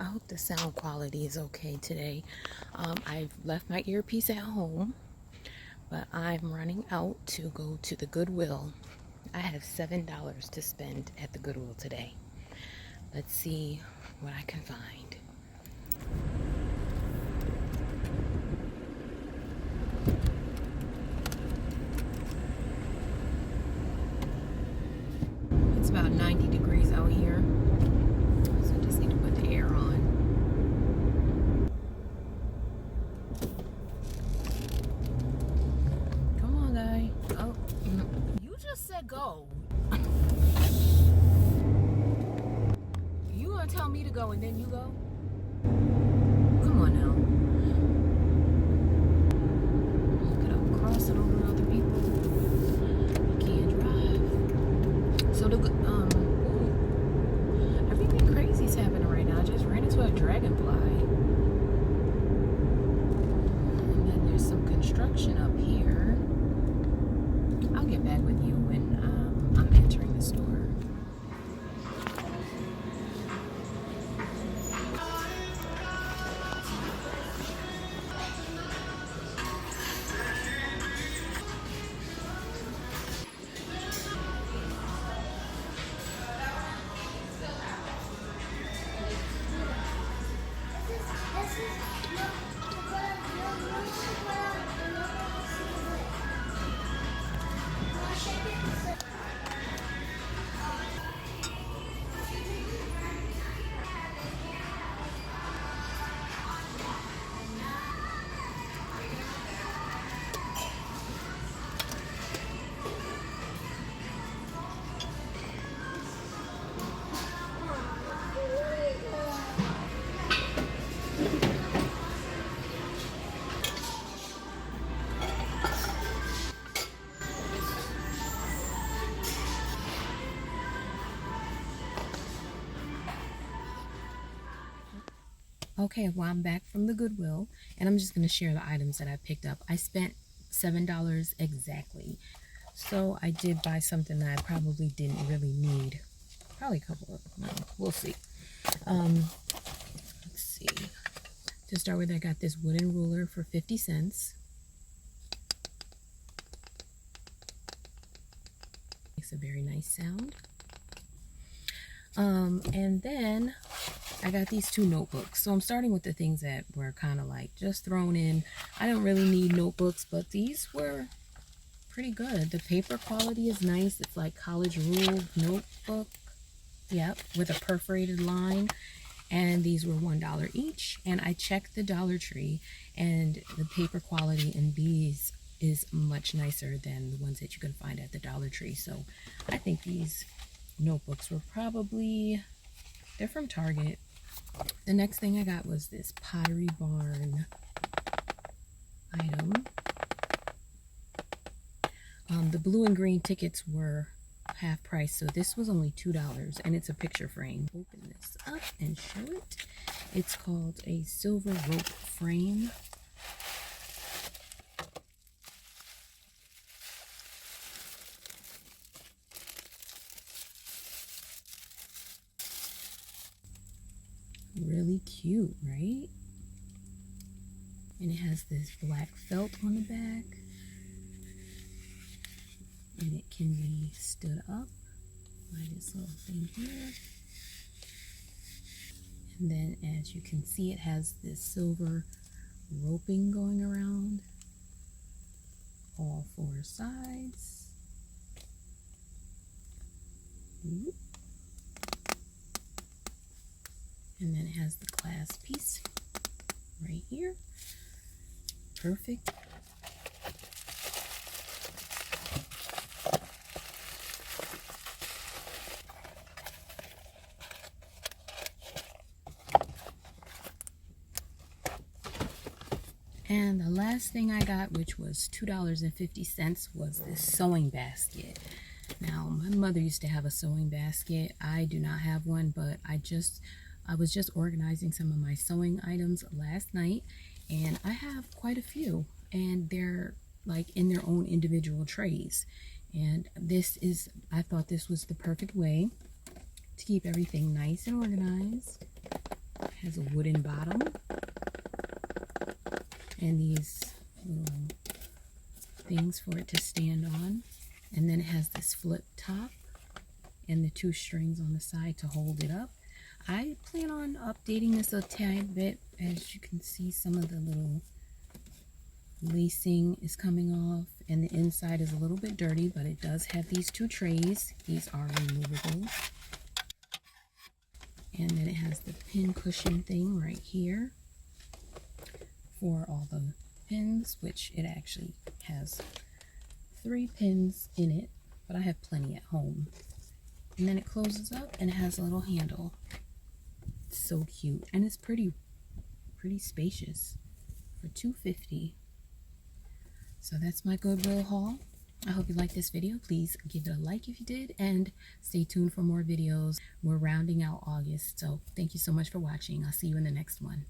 I hope the sound quality is okay today. I've left my earpiece at home, but I'm running out to go to the Goodwill. I have $7 to spend at the Goodwill today. Let's see what I can find. It's about 90 degrees out here, so I just need to put the air on. Come on, guy. Oh, no. You just said go. You gonna tell me to go and then you go? Come on now. Look at I'm crossing over other people. I can't drive. So everything crazy's happening right now. I just ran into a dragonfly. And then there's some construction up here. I'll get back with you when I'm entering the store. Okay, well, I'm back from the Goodwill, and I'm just going to share the items that I picked up. I spent $7 exactly. So I did buy something that I probably didn't really need. Probably a couple of, no, we'll see. Let's see. To start with, I got this wooden ruler for 50 cents. Makes a very nice sound. And then I got these two notebooks. So I'm starting with the things that were kind of like just thrown in. I don't really need notebooks, but these were pretty good. The paper quality is nice. It's like college ruled notebook. Yep, with a perforated line. And these were $1 each. And I checked the Dollar Tree, and the paper quality in these is much nicer than the ones that you can find at the Dollar Tree. So I think these notebooks were probably, they're from Target. The next thing I got was this Pottery Barn item. The blue and green tickets were half price, so this was only $2, and it's a picture frame. Open this up and show it. It's called a silver rope frame. Really cute, right? And it has this black felt on the back, and it can be stood up by this little thing here. And then, as you can see, it has this silver roping going around all four sides. Ooh. And then it has the clasp piece right here. Perfect. And the last thing I got, which was $2.50, was this sewing basket. Now, my mother used to have a sewing basket. I do not have one, but I was just organizing some of my sewing items last night, and I have quite a few, and they're like in their own individual trays. And I thought this was the perfect way to keep everything nice and organized. has a wooden bottom and these little things for it to stand on. And then it has this flip top and the 2 strings on the side to hold it up. I plan on updating this a tad bit. As you can see, some of the little lacing is coming off and the inside is a little bit dirty, but it does have these 2 trays. These are removable. And then it has the pin cushion thing right here for all the pins, which it actually has 3 pins in it, but I have plenty at home. And then it closes up and it has a little handle. It's so cute, and it's pretty spacious for $2.50. So that's my Goodwill haul. I hope you liked this video. Please give it a like if you did, and stay tuned for more videos. We're rounding out August, so thank you so much for watching. I'll see you in the next one.